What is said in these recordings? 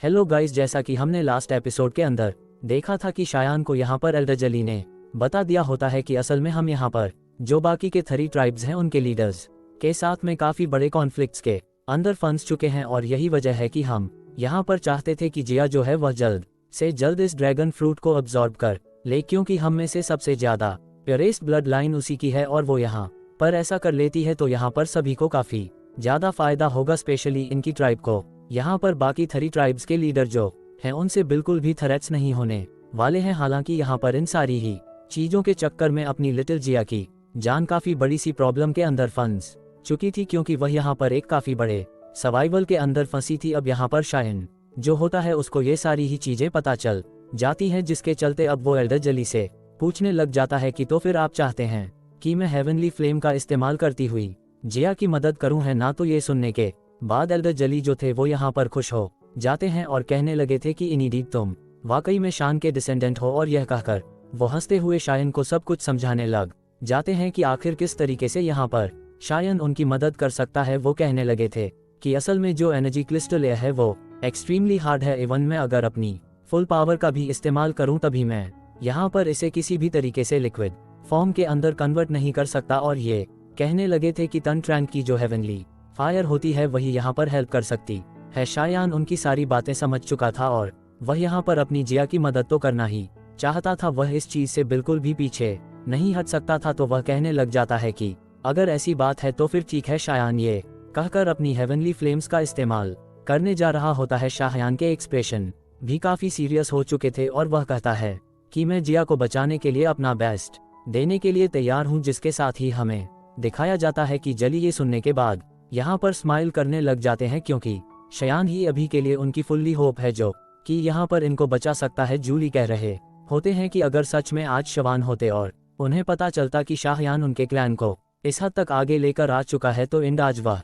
Hello guys, जैसा कि हमने लास्ट एपिसोड के अंदर देखा था कि शायान को यहाँ पर एल्डर जली ने बता दिया होता है कि असल में हम यहाँ पर जो बाकी के 3 ट्राइब्स हैं उनके लीडर्स के साथ में काफी बड़े कॉन्फ्लिक्ट्स के अंदर फंस चुके हैं और यही वजह है कि हम यहाँ पर चाहते थे कि जिया जो है वह जल्द से जल्द इस ड्रैगन फ्रूट को अब्जॉर्ब कर ले, क्योंकि हम में से सबसे ज्यादा प्योरेस्ट ब्लड लाइन उसी की है और वो यहाँ पर ऐसा कर लेती है तो यहाँ पर सभी को काफी ज्यादा फायदा होगा, स्पेशली इनकी ट्राइब को। यहाँ पर बाकी 3 ट्राइब्स के लीडर जो हैं उनसे बिल्कुल भी थ्रेट्स नहीं होने वाले हैं। हालांकि यहाँ पर इन सारी ही चीजों के चक्कर में अपनी लिटिल जिया की जान काफी बड़ी सी प्रॉब्लम के अंदर फंस चुकी थी, क्योंकि वह यहाँ पर एक काफी बड़े सर्वाइवल के अंदर फंसी थी। अब यहाँ पर शायन जो होता है उसको ये सारी ही चीजें पता चल जाती हैं, जिसके चलते अब वो एल्डर जली से पूछने लग जाता है कि तो फिर आप चाहते हैं कि मैं हेवनली फ्लेम का इस्तेमाल करती हुई जिया की मदद करूं, है ना। तो ये सुनने के बाद एल्डर जली जो थे वो यहाँ पर खुश हो जाते हैं और कहने लगे थे कि इनीडीड तुम वाकई में शान के डिसेंडेंट हो। और यह कहकर वो हंसते हुए शायन को सब कुछ समझाने लग जाते हैं कि आखिर किस तरीके से यहाँ पर शायन उनकी मदद कर सकता है। वो कहने लगे थे कि असल में जो एनर्जी क्रिस्टल है वो एक्सट्रीमली हार्ड है, इवन मैं अगर अपनी फुल पावर का भी इस्तेमाल करूं तभी मैं यहाँ पर इसे किसी भी तरीके से लिक्विड फॉर्म के अंदर कन्वर्ट नहीं कर सकता। और ये कहने लगे थे कि तन ट्रैंक की जो हेवनली फायर होती है वही यहाँ पर हेल्प कर सकती है। शायान उनकी सारी बातें समझ चुका था और वह यहाँ पर अपनी जिया की मदद तो करना ही चाहता था, वह इस चीज से बिल्कुल भी पीछे नहीं हट सकता था। तो वह कहने लग जाता है कि अगर ऐसी बात है तो फिर ठीक है। शायान ये कहकर अपनी हेवनली फ्लेम्स का इस्तेमाल करने जा रहा होता है। शायान के एक्सप्रेशन भी काफी सीरियस हो चुके थे और वह कहता है कि मैं जिया को बचाने के लिए अपना बेस्ट देने के लिए तैयार हूँ, जिसके साथ ही हमें दिखाया जाता है कि जली ये सुनने के बाद यहाँ पर स्माइल करने लग जाते हैं, क्योंकि शायान ही अभी के लिए उनकी फुल्ली होप है जो कि यहाँ पर इनको बचा सकता है। जूली कह रहे होते हैं कि अगर सच में आज शवान होते और उन्हें पता चलता कि शाहयान उनके क्लैन को इस हद तक आगे लेकर आ चुका है तो इंड आज वह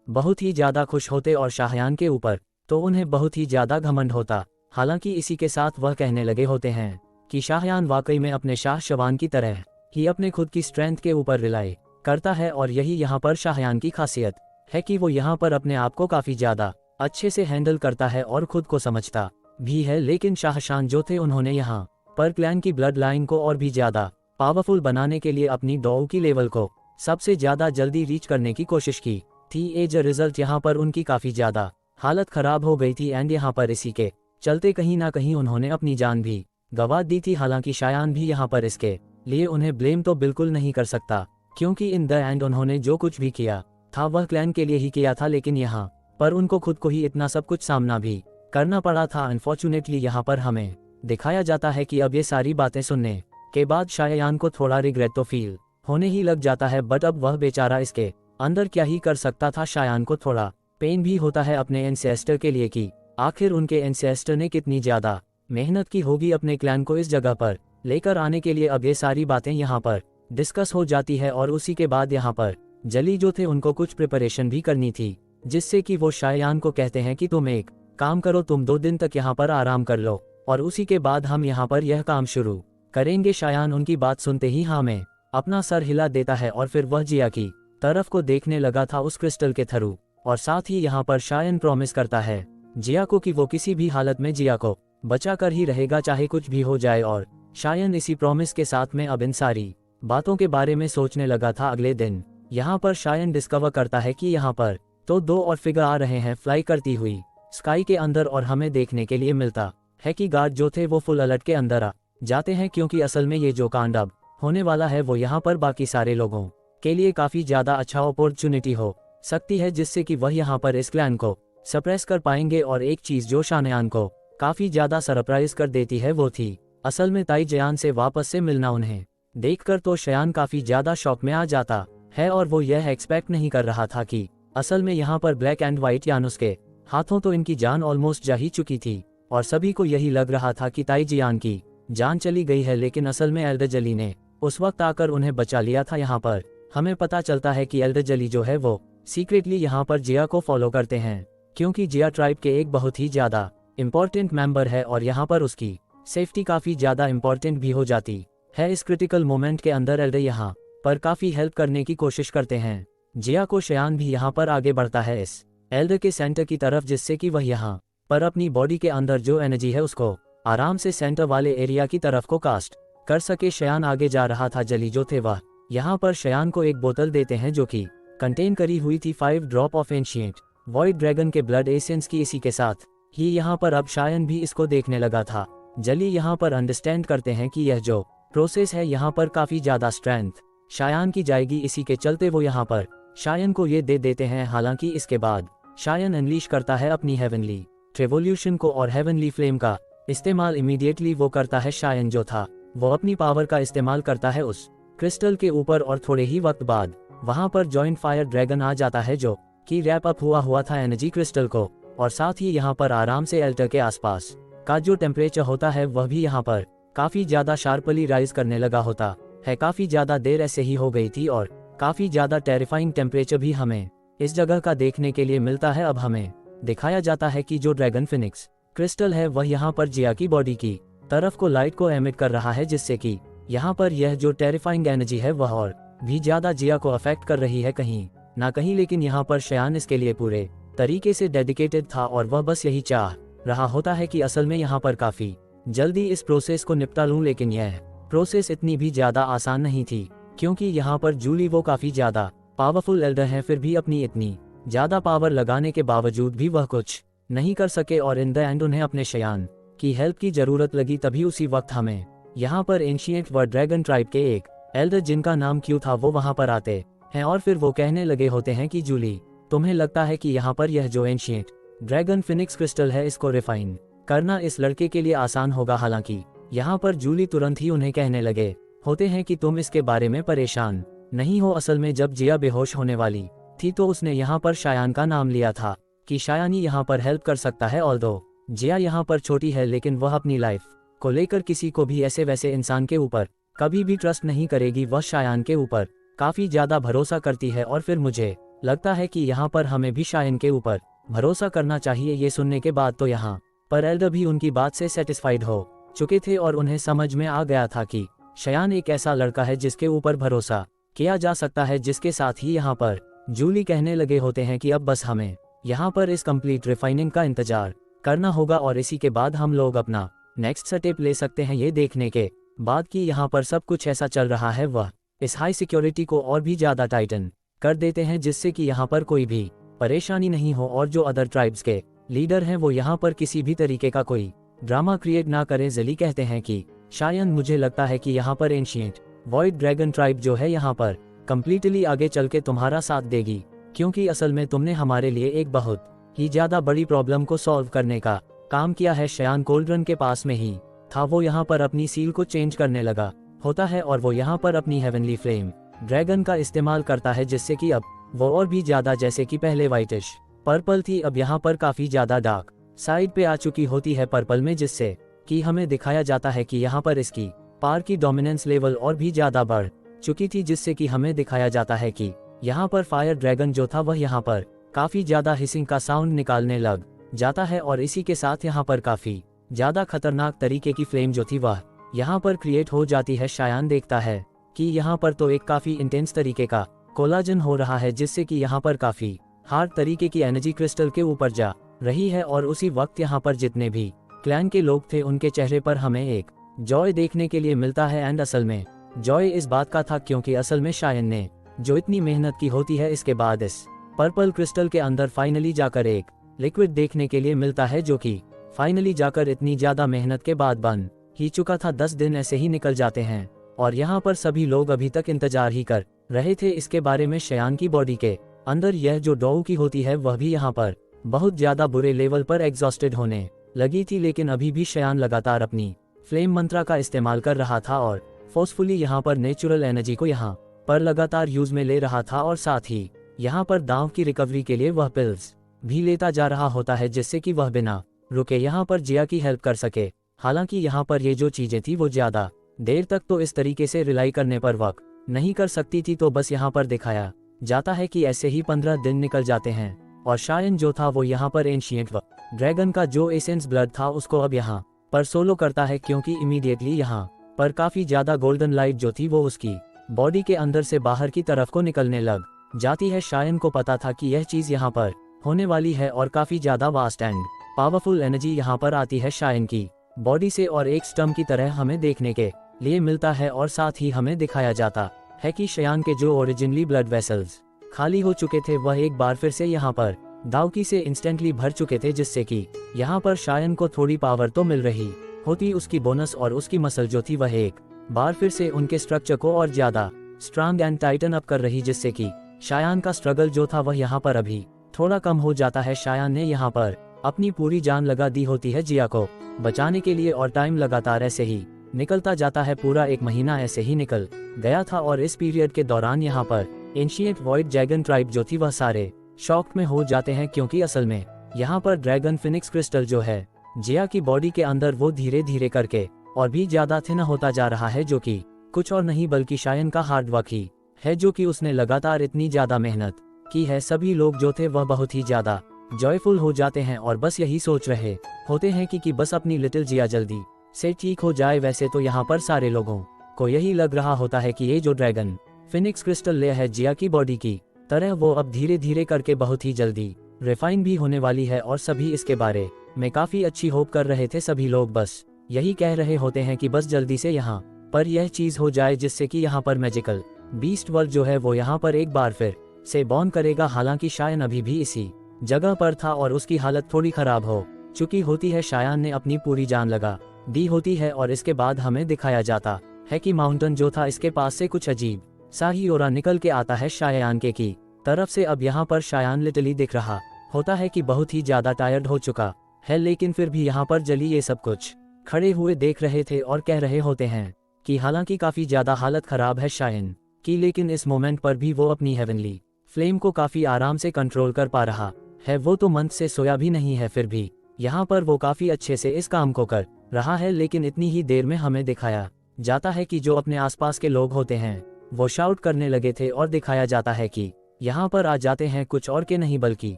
बहुत ही ज्यादा खुश होते और शाहयान के ऊपर तो उन्हें बहुत ही ज्यादा घमंड होता। हालांकि इसी के साथ वह कहने लगे होते हैं कि शाहयान वाकई में अपने शाह शवान की तरह ही अपने खुद की स्ट्रेंथ के ऊपर रिलाई करता है, और यही यहाँ पर शाहयान की खासियत है कि वो यहाँ पर अपने आप को काफी ज्यादा अच्छे से हैंडल करता है और खुद को समझता भी है। लेकिन शाहशान जो थे उन्होंने यहाँ पर क्लैन की ब्लड लाइन को और भी ज्यादा पावरफुल बनाने के लिए अपनी डॉ की लेवल को सबसे ज्यादा जल्दी रीच करने की कोशिश की थी। एज अ रिजल्ट यहाँ पर उनकी काफी ज्यादा हालत खराब हो गई थी एंड यहाँ पर इसी के चलते कहीं ना कहीं उन्होंने अपनी जान भी गंवा दी थी। हालांकि शायान भी यहाँ पर इसके लिए उन्हें ब्लेम तो बिल्कुल नहीं कर सकता, क्योंकि इन द एंड उन्होंने जो कुछ भी किया था वह क्लैन के लिए ही किया था। लेकिन यहाँ पर उनको खुद को ही इतना सब कुछ सामना भी करना पड़ा था। अनफॉर्चुनेटली यहाँ पर हमें दिखाया जाता है कि अब ये सारी बातें सुनने के बाद शायान को थोड़ा रिग्रेट तो फील होने ही लग जाता है, बट अब वह बेचारा इसके अंदर क्या ही कर सकता था। शायान को थोड़ा पेन भी होता है अपने एंसेस्टर के लिए कि आखिर उनके एंसेस्टर ने कितनी ज्यादा मेहनत की होगी अपने क्लैन को इस जगह पर लेकर आने के लिए। अब ये सारी बातें यहाँ पर डिस्कस हो जाती है और उसी के बाद यहाँ पर जली जो थे उनको कुछ प्रिपरेशन भी करनी थी, जिससे कि वो शायान को कहते हैं कि तुम एक काम करो, तुम 2 दिन तक यहाँ पर आराम कर लो और उसी के बाद हम यहाँ पर यह काम शुरू करेंगे। शायान उनकी बात सुनते ही हाँ में अपना सर हिला देता है और फिर वह जिया की तरफ को देखने लगा था उस क्रिस्टल के थ्रू, और साथ ही यहाँ पर शायन प्रॉमिस करता है जिया को कि वो किसी भी हालत में जिया को बचा कर ही रहेगा, चाहे कुछ भी हो जाए। और शायन इसी प्रॉमिस के साथ में अब इन सारी बातों के बारे में सोचने लगा था। अगले दिन यहाँ पर शायन डिस्कवर करता है कि यहाँ पर तो 2 और फिगर आ रहे हैं फ्लाई करती हुई स्काई के अंदर, और हमें देखने के लिए मिलता है कि गार्ड जो थे वो फुल अलर्ट के अंदर आ जाते हैं, क्योंकि असल में ये जो कांड अब होने वाला है वो यहाँ पर बाकी सारे लोगों के लिए काफी ज्यादा अच्छा अपॉर्चुनिटी हो सकती है, जिससे कि वह यहाँ पर इस क्लैन को सप्रेस कर पाएंगे। और एक चीज जो शानयान को काफी ज्यादा सरप्राइज कर देती है वो थी असल में ताई जयान से वापस से मिलना। उन्हें देखकर तो शयान काफी ज्यादा शॉक में आ जाता है और वो यह एक्सपेक्ट नहीं कर रहा था कि असल में यहाँ पर ब्लैक एंड व्हाइट यानुस के हाथों तो इनकी जान ऑलमोस्ट जा ही चुकी थी, और सभी को यही लग रहा था कि ताई जियान की जान चली गई है। लेकिन असल में एल्डर जली ने उस वक्त आकर उन्हें बचा लिया था। यहाँ पर हमें पता चलता है कि एल्डर जली जो है वो सीक्रेटली यहाँ पर जिया को फॉलो करते हैं, क्योंकि जिया ट्राइब के एक बहुत ही ज्यादा इंपॉर्टेंट मेंबर है और यहाँ पर उसकी सेफ्टी काफी ज्यादा इंपॉर्टेंट भी हो जाती है। इस क्रिटिकल मोमेंट के अंदर एल्डर यहाँ पर काफी हेल्प करने की कोशिश करते हैं जिया को। शयान भी यहाँ पर आगे बढ़ता है इस एल्डर के सेंटर की तरफ, जिससे कि वह यहाँ पर अपनी बॉडी के अंदर जो एनर्जी है उसको आराम से सेंटर वाले एरिया की तरफ को कास्ट कर सके। शयान आगे जा रहा था। जली जो थे वह यहाँ पर शयान को एक बोतल देते हैं जो कि कंटेन करी हुई थी 5 drop of ancient void dragon के ब्लड एसेंस की। इसी के साथ ही यहाँ पर अब शायन भी इसको देखने लगा था। जली यहाँ पर अंडरस्टैंड करते हैं कि यह जो प्रोसेस है यहाँ पर काफी ज्यादा स्ट्रेंथ शायन की जाएगी। इसी के चलते वो यहाँ पर शायन को ये दे देते हैं। हालांकि इसके बाद शायन अनलीश करता है अपनी हेवनली रेवोल्यूशन को और हेवनली फ्लेम का इस्तेमाल इमीडिएटली वो करता है। शायन जो था वो अपनी पावर का इस्तेमाल करता है उस क्रिस्टल के ऊपर और थोड़े ही वक्त बाद वहां पर जॉइंट फायर ड्रैगन आ जाता है जो कि रैप अप हुआ था एनर्जी क्रिस्टल को। और साथ ही यहाँ पर आराम से एल्टर के आसपास का जो टेम्परेचर होता है वह भी यहाँ पर काफी ज्यादा शार्पली राइज करने लगा होता है। काफी ज्यादा देर ऐसे ही हो गई थी और काफी ज्यादा टेरिफाइंग टेम्परेचर भी हमें इस जगह का देखने के लिए मिलता है। अब हमें दिखाया जाता है कि जो ड्रैगन फिनिक्स क्रिस्टल है वह यहाँ पर जिया की बॉडी की तरफ को लाइट को एमिट कर रहा है, जिससे कि यहाँ पर यह जो टेरिफाइंग एनर्जी है वह और भी ज्यादा जिया को अफेक्ट कर रही है कहीं ना कहीं। लेकिन यहाँ पर शयान इसके लिए पूरे तरीके से डेडिकेटेड था और वह बस यही चाह रहा होता है कि असल में यहाँ पर काफी जल्दी इस प्रोसेस को निपटा लूं। लेकिन यह प्रोसेस इतनी भी ज्यादा आसान नहीं थी क्योंकि यहाँ पर जूली वो काफी ज्यादा पावरफुल एल्डर है। फिर भी अपनी इतनी ज्यादा पावर लगाने के बावजूद भी वह कुछ नहीं कर सके और इन द एंड उन्हें अपने शयान की हेल्प की जरूरत लगी। तभी उसी वक्त हमें यहाँ पर एंशिएंट व ड्रैगन ट्राइब के एक एल्डर जिनका नाम क्यू था वो वहां पर आते हैं और फिर वो कहने लगे होते हैं कि जूली, तुम्हें लगता है कि यहाँ पर यह जो एंशिएंट ड्रैगन फिनिक्स क्रिस्टल है इसको रिफाइन करना इस लड़के के लिए आसान होगा। हालांकि यहाँ पर जूली तुरंत ही उन्हें कहने लगे होते हैं कि तुम इसके बारे में परेशान नहीं हो। असल में जब जिया बेहोश होने वाली थी तो उसने यहाँ पर शायान का नाम लिया था कि शायान ही यहाँ पर हेल्प कर सकता है। ऑल्दो जिया यहाँ पर छोटी है लेकिन वह अपनी लाइफ को लेकर किसी को भी ऐसे वैसे इंसान के ऊपर कभी भी ट्रस्ट नहीं करेगी। वह शायान के ऊपर काफी ज्यादा भरोसा करती है और फिर मुझे लगता है कि यहाँ पर हमें भी शायान के ऊपर भरोसा करना चाहिए। ये सुनने के बाद तो यहाँ पर एल्डर भी उनकी बात से सेटिस्फाइड हो चुके थे और उन्हें समझ में आ गया था कि शायान एक ऐसा लड़का है जिसके ऊपर भरोसा किया जा सकता है। जिसके साथ ही यहाँ पर जूली कहने लगे होते हैं कि अब बस हमें यहाँ पर इस कंप्लीट रिफाइनिंग का इंतजार करना होगा और इसी के बाद हम लोग अपना नेक्स्ट स्टेप ले सकते हैं। ये देखने के बाद कि यहाँ पर सब कुछ ऐसा चल रहा है वह इस हाई सिक्योरिटी को और भी ज्यादा टाइटन कर देते हैं जिससे कि यहाँ पर कोई भी परेशानी नहीं हो और जो अदर ट्राइब्स के लीडर हैं वो यहाँ पर किसी भी तरीके का कोई ड्रामा क्रिएट ना करें। जली कहते हैं कि शायद मुझे लगता है कि यहाँ पर एंशिएंट वॉइड ड्रैगन ट्राइब जो है यहाँ पर कंप्लीटली आगे चल के तुम्हारा साथ देगी क्योंकि असल में तुमने हमारे लिए एक बहुत ही ज्यादा बड़ी प्रॉब्लम को सॉल्व करने का काम किया है। शयान कोल्ड्रन के पास में ही था। वो यहाँ पर अपनी सील को चेंज करने लगा होता है और वो यहाँ पर अपनी हेवनली फ्लेम ड्रैगन का इस्तेमाल करता है जिससे कि अब वो और भी ज्यादा जैसे कि पहले व्हाइटिश पर्पल थी अब यहाँ पर काफी ज्यादा डार्क साइड पे आ चुकी होती है पर्पल में, जिससे कि हमें दिखाया जाता है कि यहाँ पर इसकी पार की डोमिनेंस लेवल और भी ज्यादा बढ़ चुकी थी। जिससे कि हमें दिखाया जाता है कि यहाँ पर फायर ड्रैगन जो था वह यहाँ पर काफी ज्यादा हिसिंग का साउंड निकालने लग जाता है और इसी के साथ यहाँ पर काफी ज्यादा खतरनाक तरीके की फ्लेम जो थी वह यहाँ पर क्रिएट हो जाती है। शायान देखता है कि यहाँ पर तो एक काफी इंटेंस तरीके का कोलाजन हो रहा है जिससे कि यहाँ पर काफी हार्ड तरीके की एनर्जी क्रिस्टल के ऊपर जा रही है और उसी वक्त यहाँ पर जितने भी क्लैन के लोग थे उनके चेहरे पर हमें एक जॉय देखने के लिए मिलता है। एंड असल में जॉय इस बात का था क्योंकि असल में शायन ने जो इतनी मेहनत की होती है इसके बाद इस पर्पल क्रिस्टल के अंदर फाइनली जाकर एक लिक्विड देखने के लिए मिलता है जो कि फाइनली जाकर इतनी ज्यादा मेहनत के बाद बन ही चुका था। 10 दिन ऐसे ही निकल जाते हैं और यहाँ पर सभी लोग अभी तक इंतजार ही कर रहे थे इसके बारे में। शयान की बॉडी के अंदर यह जो डॉउ की होती है वह भी यहाँ पर बहुत ज्यादा बुरे लेवल पर एग्जॉस्टेड होने लगी थी, लेकिन अभी भी शयान लगातार अपनी फ्लेम मंत्रा का इस्तेमाल कर रहा था और फोर्सफुली यहाँ पर नेचुरल एनर्जी को यहाँ पर लगातार यूज में ले रहा था और साथ ही यहाँ पर दांव की रिकवरी के लिए वह पिल्स भी लेता जा रहा होता है जिससे कि वह बिना रुके यहाँ पर जिया की हेल्प कर सके। हालांकि यहाँ पर ये जो चीजें थी वो ज्यादा देर तक तो इस तरीके से रिलाई करने पर वर्क नहीं कर सकती थी, तो बस यहाँ पर दिखाया जाता है कि ऐसे ही 15 दिन निकल जाते हैं और शायन जो था वो यहाँ पर एंशिएंट ड्रैगन का जो एसेंस ब्लड था उसको अब यहाँ पर सोलो करता है क्योंकि इमीडिएटली यहाँ पर काफी ज्यादा गोल्डन लाइट जो थी वो उसकी बॉडी के अंदर से बाहर की तरफ को निकलने लग जाती है। शायन को पता था कि यह चीज यहाँ पर होने वाली है और काफी ज्यादा वास्ट एंड पावरफुल एनर्जी यहाँ पर आती है शायन की बॉडी से और एक स्टम्प की तरह हमें देखने के लिए मिलता है, और साथ ही हमें दिखाया जाता है कि शायन के जो ओरिजिनली ब्लड वेसल्स खाली हो चुके थे वह एक बार फिर से यहाँ पर दावकी से इंस्टेंटली भर चुके थे, जिससे कि यहाँ पर शायन को थोड़ी पावर तो मिल रही होती उसकी बोनस, और उसकी मसल जो थी वह एक बार फिर से उनके स्ट्रक्चर को और ज्यादा स्ट्रांग एंड टाइटन अप कर रही, जिससे कि शायान का स्ट्रगल जो था वह यहाँ पर अभी थोड़ा कम हो जाता है। शायान ने यहाँ पर अपनी पूरी जान लगा दी होती है जिया को बचाने के लिए, और टाइम लगातार ऐसे ही निकलता जाता है। पूरा 1 महीना ऐसे ही निकल गया था, और इस पीरियड के दौरान यहाँ पर एंशिएंट वॉइड ड्रैगन ट्राइब जो थी वह सारे शॉक में हो जाते हैं, क्योंकि असल में यहाँ पर ड्रैगन फिनिक्स क्रिस्टल जो है जिया की बॉडी के अंदर वो धीरे धीरे करके और भी ज्यादा थिन होता जा रहा है, जो कि कुछ और नहीं बल्कि शायन का हार्ड वर्क ही है, जो कि उसने लगातार इतनी ज्यादा मेहनत की है। सभी लोग जो थे वह बहुत ही ज्यादा जॉयफुल हो जाते हैं और बस यही सोच रहे होते हैं कि बस अपनी लिटिल जिया जल्दी से ठीक हो जाए। वैसे तो यहाँ पर सारे लोगों को यही लग रहा होता है कि ये जो ड्रैगन फिनिक्स क्रिस्टल ले है जिया की बॉडी की तरह, वो अब धीरे धीरे करके बहुत ही जल्दी रिफाइन भी होने वाली है, और सभी इसके बारे में काफी अच्छी होप कर रहे थे। सभी लोग बस यही कह रहे होते हैं कि बस जल्दी से यहाँ पर यह चीज हो जाए, जिससे कि यहाँ पर मैजिकल बीस्ट वर्ल्ड जो है वो यहाँ पर एक बार फिर से बॉर्न करेगा। हालांकि शायन अभी भी इसी जगह पर था और उसकी हालत थोड़ी खराब हो चुकी होती है। शायन ने अपनी पूरी जान लगा दी होती है, और इसके बाद हमें दिखाया जाता है कि माउंटेन जो था इसके पास से कुछ अजीब सा ही ओरा निकल के आता है शायान के की तरफ से। अब यहाँ पर शायान लिटली दिख रहा होता है कि बहुत ही ज्यादा टायर्ड हो चुका है, लेकिन फिर भी यहाँ पर जली ये सब कुछ खड़े हुए देख रहे थे और कह रहे होते हैं कि हालांकि काफी ज्यादा हालत खराब है शायन की, लेकिन इस मोमेंट पर भी वो अपनी हेवनली फ्लेम को काफी आराम से कंट्रोल कर पा रहा है। वो तो मंथ से सोया भी नहीं है, फिर भी यहाँ पर वो काफी अच्छे से इस काम को कर रहा है। लेकिन इतनी ही देर में हमें दिखाया जाता है कि जो अपने आसपास के लोग होते हैं वो शाउट करने लगे थे, और दिखाया जाता है कि यहाँ पर आ जाते हैं कुछ और के नहीं बल्कि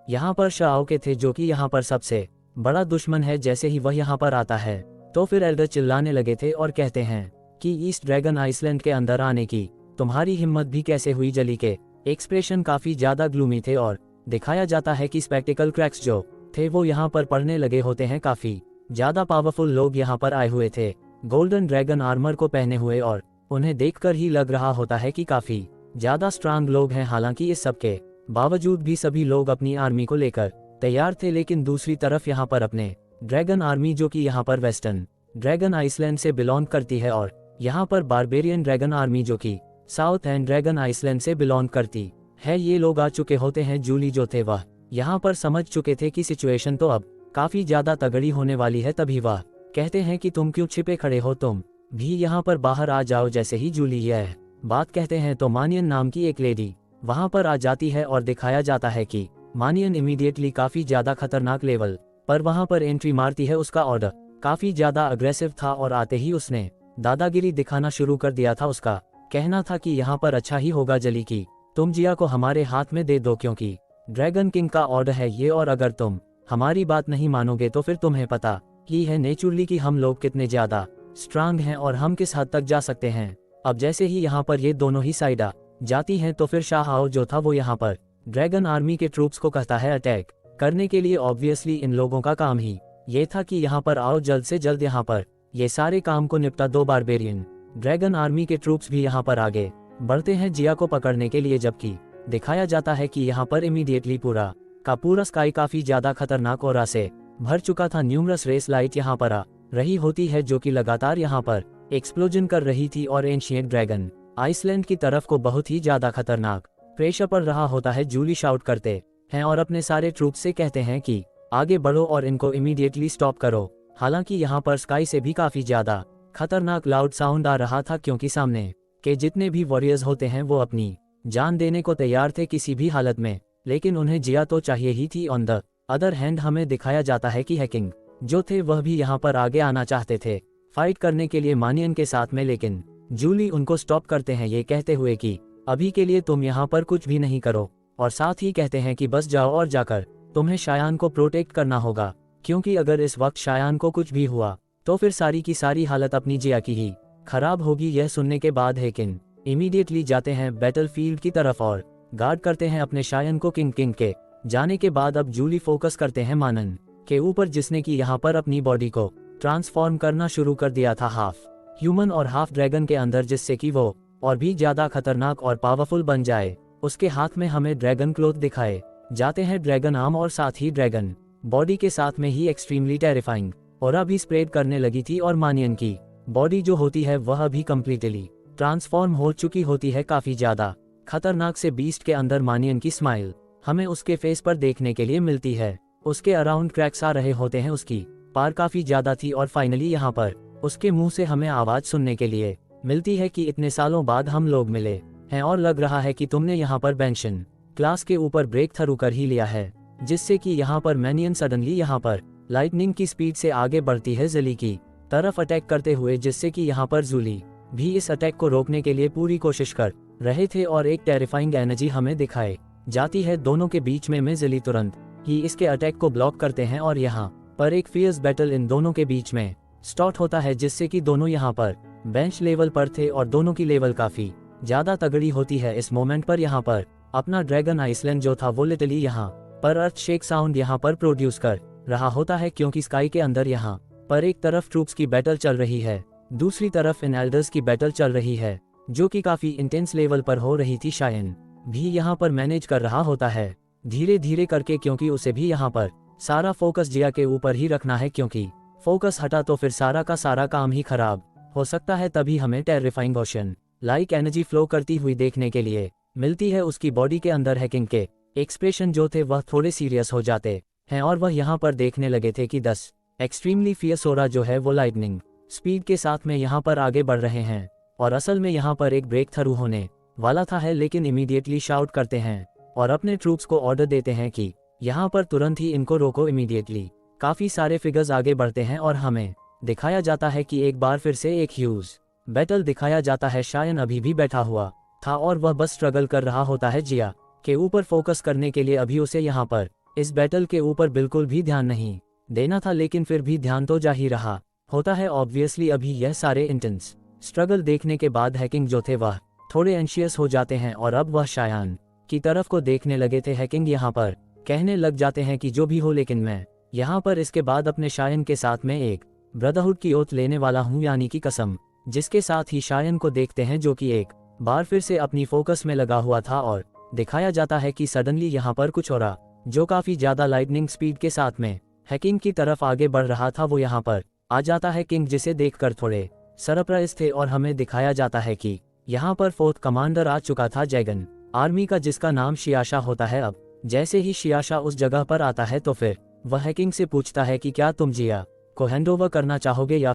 यहाँ पर शाओ के थे, जो कि यहाँ पर सबसे बड़ा दुश्मन है। जैसे ही वह यहाँ पर आता है तो फिर एल्डर चिल्लाने लगे थे और कहते हैं कि ईस्ट ड्रैगन आइसलैंड के अंदर आने की तुम्हारी हिम्मत भी कैसे हुई। जली के एक्सप्रेशन काफी ज्यादा ग्लूमी थे, और दिखाया जाता है कि स्पेक्टिकल क्रैक्स जो थे वो यहाँ पर पड़ने लगे होते हैं। काफी ज्यादा पावरफुल लोग यहाँ पर आए हुए थे गोल्डन ड्रैगन आर्मर को पहने हुए, और उन्हें देखकर ही लग रहा होता है कि काफी ज्यादा स्ट्रांग लोग हैं। हालांकि इस सब के बावजूद भी सभी लोग अपनी आर्मी को लेकर तैयार थे, लेकिन दूसरी तरफ यहाँ पर अपने ड्रैगन आर्मी जो कि यहाँ पर वेस्टर्न ड्रैगन आइसलैंड से बिलोंग करती है, और यहाँ पर बारबेरियन ड्रैगन आर्मी जो कि साउथ एंड ड्रैगन आइसलैंड से बिलोंग करती है, ये लोग आ चुके होते हैं। जूली जो थे वह यहाँ पर समझ चुके थे कि सिचुएशन तो अब काफी ज्यादा तगड़ी होने वाली है। तभी वह कहते हैं कि तुम क्यों छिपे खड़े हो, तुम भी यहाँ पर बाहर आ जाओ। जैसे ही जूली यह बात कहते हैं तो मानियन नाम की एक लेडी वहां पर आ जाती है, और दिखाया जाता है कि मानियन इमीडिएटली काफी ज्यादा खतरनाक लेवल पर वहां पर एंट्री मारती है। उसका ऑर्डर काफी ज्यादा अग्रेसिव था, और आते ही उसने दादागिरी दिखाना शुरू कर दिया था। उसका कहना था कि यहाँ पर अच्छा ही होगा जली की तुम जिया को हमारे हाथ में दे दो, क्योंकि ड्रैगन किंग का ऑर्डर है ये, और अगर तुम हमारी बात नहीं मानोगे तो फिर तुम्हें पता ही है नेचुरली कि हम लोग कितने ज्यादा स्ट्रांग हैं और हम किस हद तक जा सकते हैं। अब जैसे ही यहाँ पर ये दोनों ही साइड आ जाती हैं तो फिर शाह आओ जो था वो यहाँ पर ड्रैगन आर्मी के ट्रूप्स को कहता है अटैक करने के लिए। ऑब्वियसली इन लोगों का काम ही ये था कि यहाँ पर आओ जल्द से जल्द यहाँ पर ये सारे काम को निपटा दो। बारबेरियन ड्रैगन आर्मी के ट्रूप्स भी यहाँ पर आगे बढ़ते हैं जिया को पकड़ने के लिए, जबकि दिखाया जाता है कि यहाँ पर इमीडिएटली पूरा का पूरा स्काई काफी ज्यादा खतरनाक और से भर चुका था। न्यूमरस रेस लाइट यहाँ पर आ रही होती है जो कि लगातार यहाँ पर एक्सप्लोजन कर रही थी, और एंशिएंट ड्रैगन आइसलैंड की तरफ को बहुत ही ज्यादा खतरनाक प्रेशर पड़ रहा होता है। जूली शाउट करते हैं और अपने सारे ट्रूप से कहते हैं कि आगे बढ़ो और इनको इमीडिएटली स्टॉप करो। हालांकि यहाँ पर स्काई से भी काफी ज्यादा खतरनाक लाउड साउंड आ रहा था, क्योंकि सामने के जितने भी वॉरियर्स होते हैं वो अपनी जान देने को तैयार थे किसी भी हालत में, लेकिन उन्हें जिया तो चाहिए ही थी। ऑन द अदर हैंड हमें दिखाया जाता है कि हैकिंग जो थे वह भी यहाँ पर आगे आना चाहते थे फाइट करने के लिए मानियन के साथ में, लेकिन जूली उनको स्टॉप करते हैं ये कहते हुए कि अभी के लिए तुम यहाँ पर कुछ भी नहीं करो, और साथ ही कहते हैं कि बस जाओ और जाकर तुम्हें शायान को प्रोटेक्ट करना होगा, क्योंकि अगर इस वक्त शायान को कुछ भी हुआ तो फिर सारी की सारी हालत अपनी जिया की ही खराब होगी। यह सुनने के बाद हैकिन इमीडिएटली जाते हैं बैटलफील्ड की तरफ और गार्ड करते हैं अपने शायन को। किंग के जाने के बाद अब जूली फोकस करते हैं मानन के ऊपर, जिसने कि यहाँ पर अपनी बॉडी को ट्रांसफॉर्म करना शुरू कर दिया था हाफ ह्यूमन और हाफ ड्रैगन के अंदर, जिससे कि वो और भी ज्यादा खतरनाक और पावरफुल बन जाए। उसके हाथ में हमें ड्रैगन क्लोथ दिखाए जाते हैं, ड्रैगन आर्म और साथ ही ड्रैगन बॉडी के साथ में ही एक्सट्रीमली टेरिफाइंग और अभी स्प्रेड करने लगी थी। और मानियन की बॉडी जो होती है वह अभी कम्प्लीटली ट्रांसफॉर्म हो चुकी होती है, काफी ज्यादा खतरनाक से बीस्ट के अंदर मानियन की स्माइल हमें उसके फेस पर देखने के लिए मिलती है। उसके अराउंड क्रैक्स आ रहे होते हैं, उसकी पार काफी ज्यादा थी। और फाइनली यहाँ पर उसके मुंह से हमें आवाज सुनने के लिए मिलती है कि इतने सालों बाद हम लोग मिले हैं और लग रहा है कि तुमने यहाँ पर बेंशन क्लास के ऊपर ब्रेक थ्रू कर ही लिया है, जिससे कि यहाँ पर मैनियन सडनली यहाँ पर लाइटनिंग की स्पीड से आगे बढ़ती है ज़िली की तरफ अटैक करते हुए, जिससे कि यहाँ पर ज़ूली भी इस अटैक को रोकने के लिए पूरी कोशिश कर रहे थे और एक टेरिफाइंग एनर्जी हमें दिखाई जाती है दोनों के बीच में ज़िली तुरंत ही इसके अटैक को ब्लॉक करते हैं और यहाँ पर एक फियर्स बैटल इन दोनों के बीच में स्टार्ट होता है, जिससे कि दोनों यहाँ पर बेंच लेवल पर थे और दोनों की लेवल काफी ज्यादा तगड़ी होती है। इस मोमेंट पर यहाँ पर अपना ड्रैगन आइसलैंड जो था वो लिटरली यहाँ पर अर्थ शेक साउंड यहाँ पर प्रोड्यूस कर रहा होता है, क्योंकि स्काई के अंदर यहाँ पर एक तरफ ट्रूप्स की बैटल चल रही है, दूसरी तरफ इन एल्डर्स की बैटल चल रही है, जो कि काफी इंटेंस लेवल पर हो रही थी। शायन भी यहाँ पर मैनेज कर रहा होता है धीरे धीरे करके, क्योंकि उसे भी यहाँ पर सारा फोकस जिया के ऊपर ही रखना है, क्योंकि फोकस हटा तो फिर सारा का सारा काम ही खराब हो सकता है। तभी हमें terrifying ocean like energy flow करती हुई देखने के लिए मिलती है। उसकी बॉडी के अंदर हैकिंग के एक्सप्रेशन जो थे वह थोड़े सीरियस हो जाते हैं और वह यहाँ पर देखने लगे थे कि 10 एक्सट्रीमली फियर्स ओरा जो है वो लाइटनिंग स्पीड के साथ में यहाँ पर आगे बढ़ रहे हैं और असल में यहाँ पर एक ब्रेक थ्रू होने वाला था है, लेकिन इमीडिएटली शाउट करते हैं और अपने ट्रूप्स को ऑर्डर देते हैं कि यहाँ पर तुरंत ही इनको रोको इमीडिएटली। काफी सारे फिगर्स आगे बढ़ते हैं और हमें दिखाया जाता है कि एक बार फिर से एक ह्यूज बैटल दिखाया जाता है। शायन अभी भी बैठा हुआ था और वह बस स्ट्रगल कर रहा होता है जिया के ऊपर फोकस करने के लिए। अभी उसे यहाँ पर इस बैटल के ऊपर बिल्कुल भी ध्यान नहीं देना था, लेकिन फिर भी ध्यान तो जा ही रहा होता है ऑब्वियसली। अभी यह सारे इंटेंस स्ट्रगल देखने के बाद हैकिंग जो थे वह थोड़े एंशियस हो जाते हैं और अब वह शायान की तरफ को देखने लगे थे। हैकिंग यहाँ पर कहने लग जाते हैं कि जो भी हो, लेकिन मैं यहाँ पर इसके बाद अपने शायन के साथ में एक ब्रदरहुड की ओथ लेने वाला हूँ, यानी कि कसम, जिसके साथ ही शायन को देखते हैं जो कि एक बार फिर से अपनी फोकस में लगा हुआ था और दिखाया जाता है कि सडनली यहाँ पर कुछ और जो काफी ज्यादा लाइटनिंग स्पीड के साथ में हैकिंग की तरफ आगे बढ़ रहा था वो यहाँ पर आ जाता है। किंग जिसे देखकर थोड़े सरप्राइज थे और हमें दिखाया जाता है कि यहाँ पर 4th कमांडर आ चुका था जैगन आर्मी का, जिसका नाम शियाशा होता है। अब जैसे ही शियाशा उस जगह पर आता है तो फिर वह हैकिंग से पूछता है कि क्या तुम जिया को हैंडओवर करना चाहोगे या